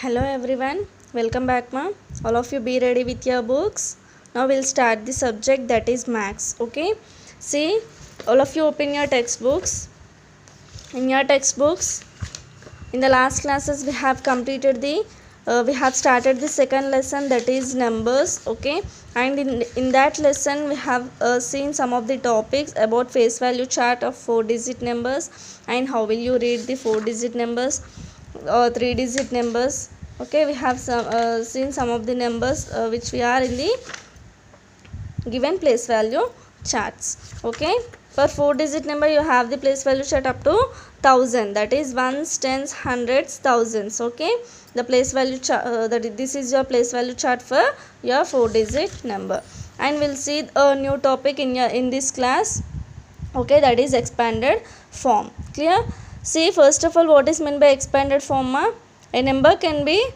Hello everyone, welcome back ma. All of you be ready with your books. Now we'll start the subject that is maths. Okay, see, all of you open your textbooks. In your textbooks, in the last classes we have completed we have started the second lesson, that is numbers. Okay, and in that lesson we have seen some of the topics about face value chart of 4-digit numbers and how will you read the 4-digit numbers or 3-digit numbers. Okay, we have seen some of the numbers which we are in the given place value charts. Okay, for 4-digit number you have the place value chart up to 1000, that is ones, tens, hundreds, thousands. Okay, the place value chart this is your place value chart for your 4-digit number, and we'll see a new topic in this class. Okay, that is expanded form. Clear? See, first of all, what is meant by expanded form? A number can be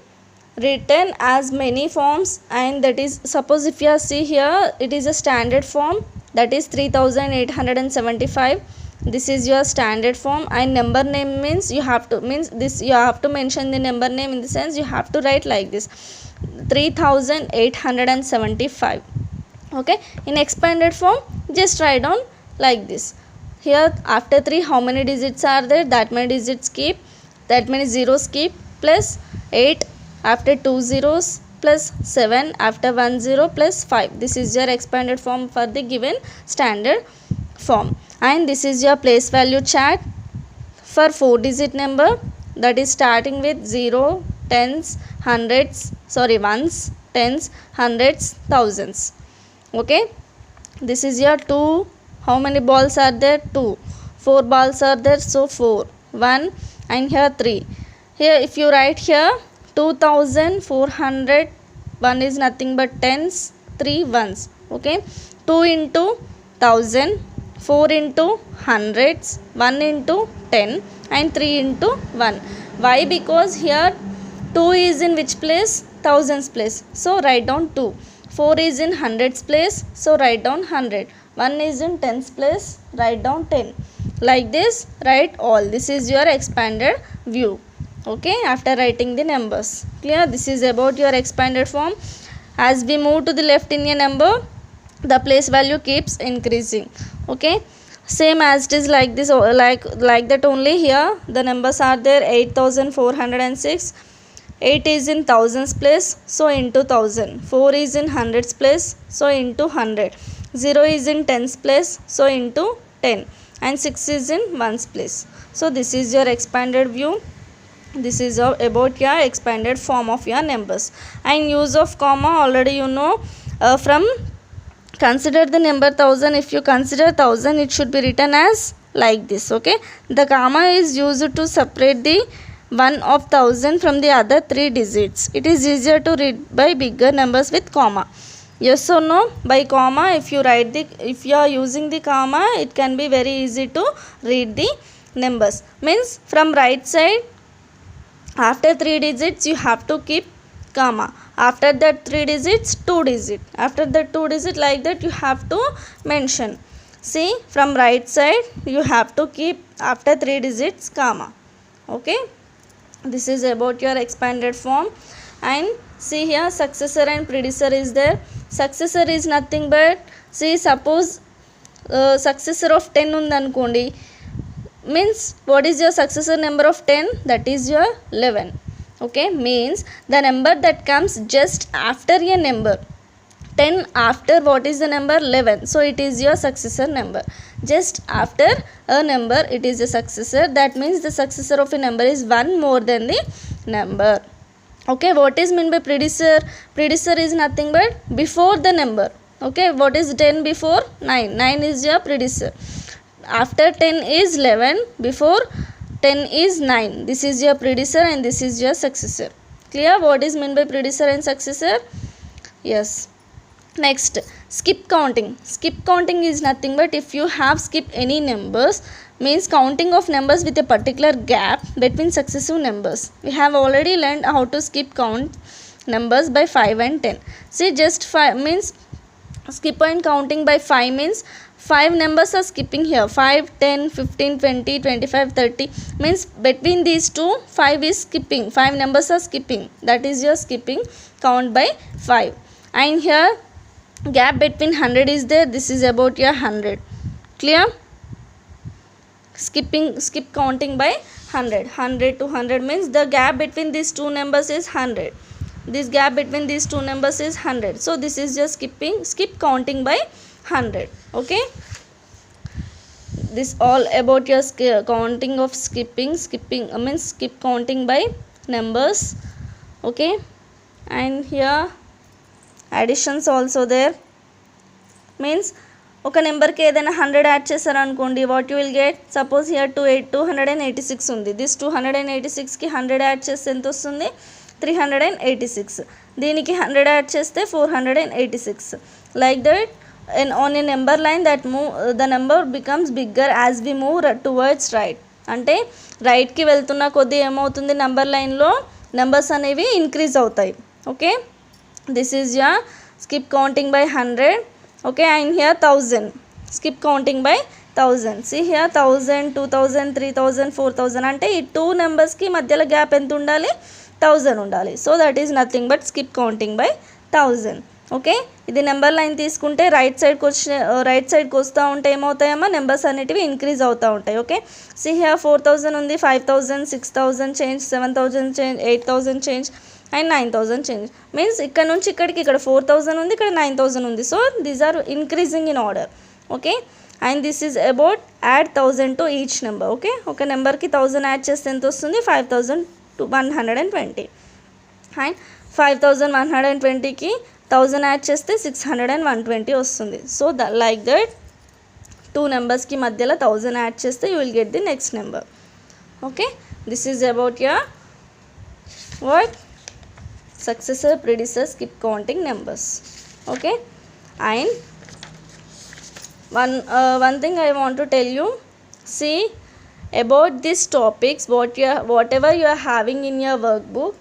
written as many forms, and that is, suppose if you see here, it is a standard form, that is 3875. This is your standard form, and number name means you have to mention the number name, in the sense you have to write like this, 3875. okay, in expanded form just write down like this. Here after 3 how many digits are there, that many digits keep, that many zeros keep, plus 8 after 2 zeros, plus 7 after 1 0, plus 5. This is your expanded form for the given standard form. And this is your place value chart for 4-digit number, that is starting with 0, tens, hundreds, ones, tens, hundreds, thousands. Okay, this is your 2. How many balls are there? 2. 4 balls are there, so 4, 1, and here 3. Here if you write here 2400, 1 is nothing but tens, 3 ones. Okay, 2 into 1000, 4 into hundreds, 1 into 10, and 3 into 1. Why? Because here 2 is in which place? Thousands place, so write down 2. 4 is in hundreds place, so write down 100. 1 is in tens place, write down 10. Like this, write all. This is your expanded view. Okay, after writing the numbers. Clear? This is about your expanded form. As we move to the left in a number, the place value keeps increasing. Okay, same as it is like this, like that only. Here the numbers are there, 8406. 8 is in thousands place, so into 1000. 4 is in hundreds place, so into 100. 0 is in tens place, so into 10. And 6 is in ones place. So this is your expanded view. This is about your expanded form of your numbers. And use of comma, already you know, from consider the number 1000. If you consider 1000, it should be written as like this. Okay, the comma is used to separate the 1 of 1000 from the other 3 digits. It is easier to read by bigger numbers with comma. Yes or no? By comma, if you are using the comma, it can be very easy to read the numbers. Means from right side, after 3 digits you have to keep comma. After that 3 digits, 2 digit. After that 2 digit, like that you have to mention. See, from right side you have to keep after 3 digits comma. Okay, this is about your expanded form. And see here, successor and predecessor is there. Successor is nothing but, see, suppose successor of 10 undankondi, means what is your successor number of 10? That is your 11. Okay, means the number that comes just after a number. 10 after what is the number? 11. So it is your successor number. Just after a number, it is a successor. That means the successor of a number is 1 more than the number. Okay, what is meant by predecessor? Predecessor is nothing but before the number. Okay, what is 10 before? 9. 9 is your predecessor. After 10 is 11, before 10 is 9. This is your predecessor and this is your successor. Clear? What is meant by predecessor and successor? Yes. Next, skip counting. Skip counting is nothing but if you have skipped any numbers, means counting of numbers with a particular gap between successive numbers. We have already learned how to skip count numbers by 5 and 10. See, just 5 means skip and counting by 5 means 5 numbers are skipping here. 5, 10, 15, 20, 25, 30. Means between these two, 5 is skipping. 5 numbers are skipping. That is your skipping count by 5. And here gap between 100 is there. This is about your 100. Clear? Skip counting by 100. 100 to 100 means the gap between these two numbers is 100. This gap between these two numbers is 100. So this is just skip counting by 100. Okay, this all about your counting of skipping means skip counting by numbers. Okay, and here additions also there. Means ఒక నెంబర్కి ఏదైనా 100 add చేశారనుకోండి, what you will get. Suppose here 286 ఉంది. This 286కి 100 add చేస్తే ఎంత వస్తుంది? 386. దీనికి 100 add చేస్తే 486. Like that and on a number line that move the number becomes bigger as we move towards right. అంటే రైట్కి వెళ్తున్న కొద్దీ ఏమవుతుంది, నెంబర్ లైన్లో నెంబర్స్ అనేవి ఇంక్రీజ్ అవుతాయి. Okay, this is yeah skip counting by 100. Okay, and here 1000 skip counting by 1000. See here 1000, 2000, 3000, 4000 అంటే ఈ టూ నెంబర్స్కి మధ్యలో గ్యాప్ ఎంత ఉండాలి? 1000 ఉండాలి. So that is nothing but skip counting by 1000. Okay, ఇది నెంబర్ లైన్ తీసుకుంటే రైట్ సైడ్కి వస్తూ ఉంటే ఏమవుతాయమ్మా, నెంబర్స్ అనేటివి ఇంక్రీజ్ అవుతూ ఉంటాయి. ఓకే, సి హియర్ 4000 ఉంది, 5000, 6000 change, 7000 change, 8000 change and 9000 change. Means ఇక్కడ నుంచి ఇక్కడికి ఇక్కడ 4000 ఉంది, ఇక్కడ 9000 ఉంది. So these are increasing in order. Okay, and this is about add 1000 to each number. Okay, ఒక నెంబర్కి 1000 యాడ్ చేస్తే ఎంత వస్తుంది? 5120. అండ్ 5120కి 1000 యాడ్ చేస్తే 620 వస్తుంది. సో లైక్ దట్ టూ నెంబర్స్కి మధ్యలో 1000 యాడ్ చేస్తే you will get the next number. Okay, this is about your what successor, predecessor, skip counting numbers. Okay, and one thing I want to tell you, see about these topics, whatever you are having in your workbook,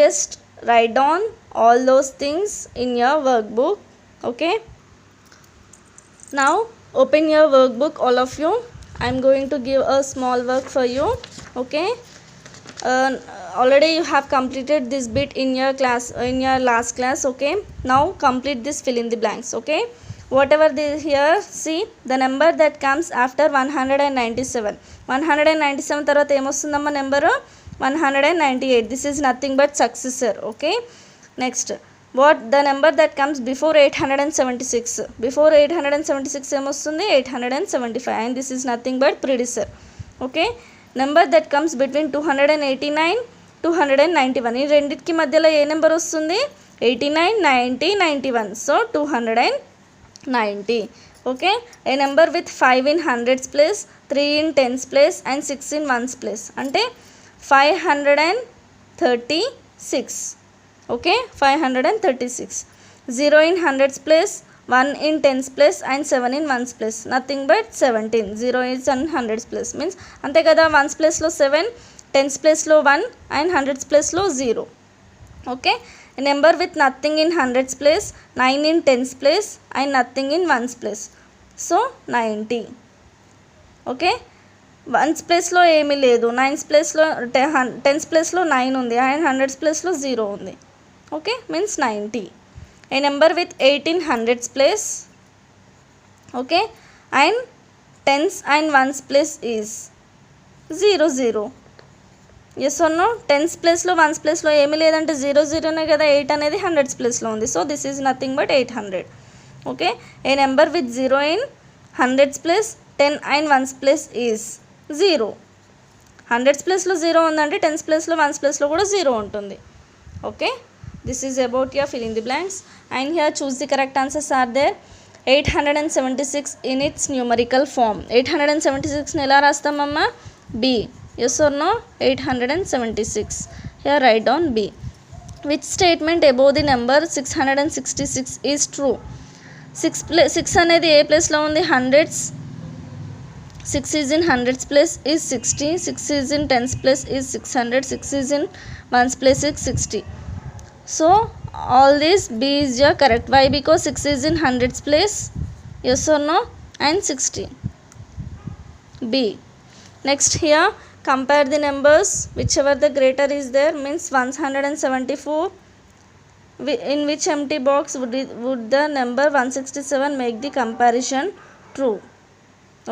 just write down all those things in your workbook. Okay, now open your workbook, all of you. I am going to give a small work for you. Okay, already you have completed this bit in your class, in your last class. Okay, now complete this, fill in the blanks. Okay, whatever this here, see the number that comes after 197. 197 తర్వాత ఏమొస్తుందమ్మా number? 198. this is nothing but successor. Okay, next what the number that comes before 876. before 876 ఏమొస్తుంది? 875. and this is nothing but predecessor. Okay, number that comes between 289, 291. ఈ రెండింటికి మధ్యలో ఏ number వస్తుంది? 89, 90, 91. So 290. Okay, A number with 5 in hundreds place, 3 in tens place and 6 in ones place అంటే 536. Okay, 536. 0 in hundreds place, 1 in tens place and 7 in ones place. nothing but 17. 0 is in hundreds place means అంతే కదా, ones place లో 7, tens place లో 1 and hundreds place లో 0. Okay, number with nothing in hundreds place, 9 in tens place and nothing in ones place. So 90. Okay, once ప్లేస్లో ఏమీ లేదు, nines ప్లేస్లో tense ప్లేస్లో 9 ఉంది అండ్ హండ్రెడ్స్ ప్లేస్లో 0 ఉంది. Okay, means 90. A number with 8 in hundreds place, okay, and tens and ones place is 00. yes or no? tens place లో ones place లో ఏమీ లేదంటే 00 నే కదా, 8 అనేది హండ్రెడ్స్ ప్లేస్లో ఉంది. So this is nothing but 800. Okay, A number with 0 in hundreds place, 10 and ones place is 0. Hundreds ప్లేస్లో 0 ఉందంటే టెన్స్ ప్లేస్లో వన్స్ ప్లేస్లో కూడా 0 ఉంటుంది. Okay, this is about your filling the blanks. And here choose the correct answers are there. 876 in its numerical form. 876 ని ఎలా రాస్తామమ్మా? B. yes or no? 876. here write down B. which statement above the number 666 is true? 6 అనేది ఏ ప్లేస్లో ఉంది? Hundreds. 6 is in hundreds place is 60. 6 is in tens place is 600. 6 is in ones place is 60. So all this B is your correct. Why? Because 6 is in hundreds place. yes or no? and 60. B. Next here compare the numbers, whichever the greater is there, means 174, in which empty box would the number 167 make the comparison true.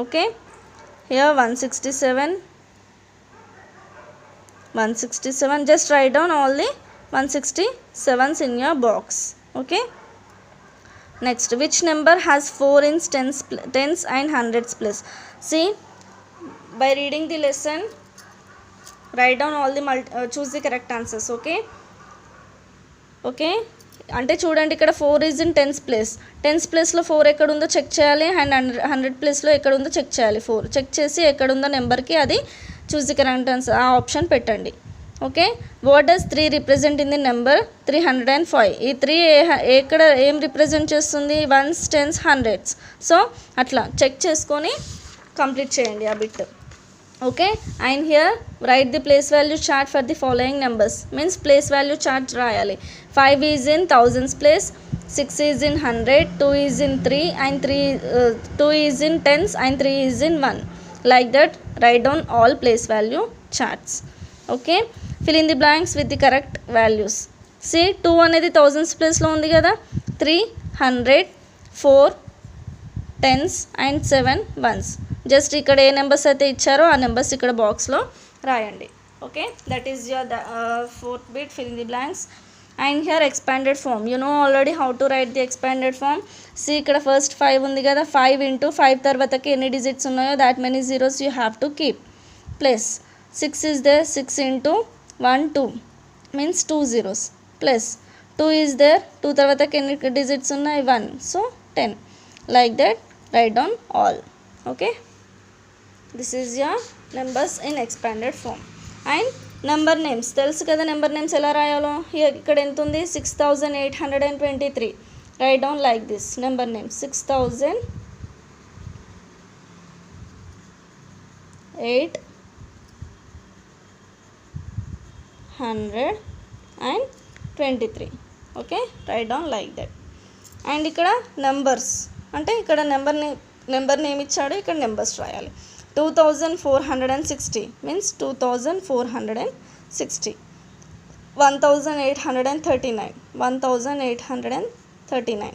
Okay, here 167, just write down all the 167s in your box. Okay, next, which number has 4 in tens and hundreds place? See, by reading the lesson, write down all the choose the correct answers. Okay, okay, అంటే చూడండి ఇక్కడ 4 is in tens place, tens ప్లేస్లో 4 ఎక్కడ ఉందో check చేయాలి, and 100 ప్లేస్లో ఎక్కడ ఉందో చెక్ చేయాలి. 4 చెక్ చేసి ఎక్కడ ఉందో నెంబర్కి అది చూస్ ది కరెక్ట్ ఆన్సర్, ఆ ఆప్షన్ పెట్టండి. Okay, what does 3 represent in the number 305? ఈ 3 ఎక్కడ ఏం రిప్రజెంట్ చేస్తుంది? Ones, tens, hundreds. సో అట్లా చెక్ చేసుకొని కంప్లీట్ చేయండి ఆ bit. Okay, and here write the place value chart for the following numbers, means place value chart రాయాలి. 5 is in thousands place, 6 is in 100, 2 is in 3 and 2 is in tens and 3 is in 1. Like that write down all place value charts. Okay, fill in the blanks with the correct values. See, 2 అనేది thousands place లో ఉంది కదా, 3, 100, 4, tens and 7 ones. Just ఇక్కడ ఏ numbers అయితే ఇచ్చారో ఆ numbers ఇక్కడ బాక్స్లో రాయండి. Okay, that is your fourth bit, fill in the blanks. And here expanded form, you know already how to write the expanded form. See, ఇక్కడ ఫస్ట్ 5 ఉంది కదా, 5 ఇంటూ 5 తర్వాతకి ఎన్ని డిజిట్స్ ఉన్నాయో that many zeros you have to keep. Plus 6 is there, 6 into 1 2 means 2 zeros. Plus 2 is there, 2 తర్వాతకి ఎన్ని digits ఉన్నాయి? 1, so 10. Like that write down all. Okay, this is your numbers in expanded form. And number names తెలుసు కదా, number names ఎలా రాయాలో. ఇక్కడ ఎంత ఉంది? 6823. Right down like this number name 6823. Okay, right down like that. And ఇక్కడ numbers అంటే ఇక్కడ నెంబర్ నేమ్ ఇచ్చాడు, ఇక్కడ నెంబర్స్ రాయాలి. 2460 means 2460. 1839.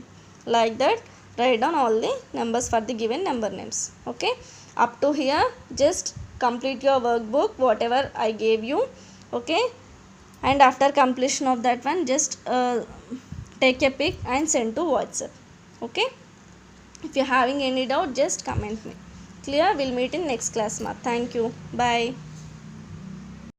Like that write down all the numbers for the given number names. Okay, up to here just complete your workbook whatever I gave you. Okay, and after completion of that one just take a pic and send to WhatsApp. Okay, if you having any doubt just comment me. Clear? We'll meet in next class. Thank you. Bye.